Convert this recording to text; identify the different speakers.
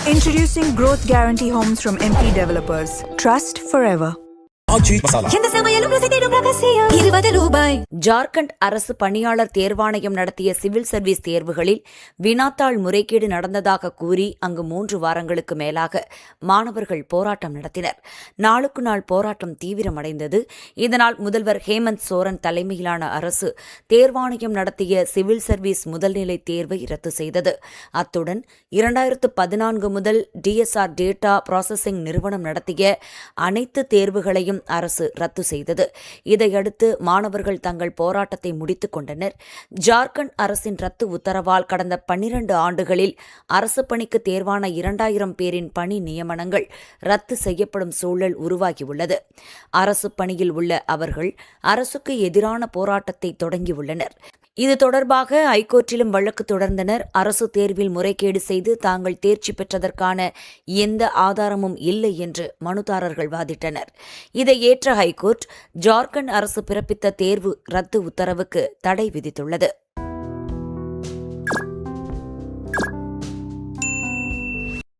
Speaker 1: Introducing Growth Guarantee Homes from MP Developers. Trust forever.
Speaker 2: Jharkhand அரசு பணியாளர் தேர்வாணையம் நடத்திய சிவில் சர்வீஸ் தேர்வுகளில் வினாத்தாள் முறைகேடு நடந்ததாக கூறி அங்கு 3 வாரங்களுக்கு மேலாக மாணவர்கள் போராட்டம் நடத்தினர். நாளுக்கு நாள் போராட்டம் தீவிரமடைந்தது. இதனால் முதல்வர் ஹேமந்த் சோரன் தலைமையிலான அரசு தேர்வாணையம் நடத்திய சிவில் சர்வீஸ் முதல்நிலை தேர்வை ரத்து செய்தது. அத்துடன் 2014 முதல் டிஎஸ்ஆர் டேட்டா ப்ராசஸிங் நிறுவனம் நடத்திய அனைத்து தேர்வுகளையும் அரசு ரத்து செய்தது. இதையடுத்து மாணவர்கள் தங்கள் போராட்டத்தை முடித்துக் கொண்டனர். ஜார்க்கண்ட் அரசின் ரத்து உத்தரவால் கடந்த 12 ஆண்டுகளில் அரசு பணிக்கு தேர்வான 2000 பேரின் பணி நியமனங்கள் ரத்து செய்யப்படும் சூழல் உருவாகியுள்ளது. அரசு பணியில் உள்ள அவர்கள் அரசுக்கு எதிரான போராட்டத்தை தொடங்கியுள்ளனர். இது தொடர்பாக ஐகோர்ட்டிலும் வழக்கு தொடர்ந்தனர். அரசு தேர்வில் முறைகேடு செய்து தாங்கள் தேர்ச்சி பெற்றதற்கான எந்த ஆதாரமும் இல்லை என்று மனுதாரர்கள் வாதிட்டனர். இதை ஏற்ற ஹைகோர்ட் ஜார்க்கண்ட் அரசு பிறப்பித்த தேர்வு ரத்து உத்தரவுக்கு தடை விதித்துள்ளது.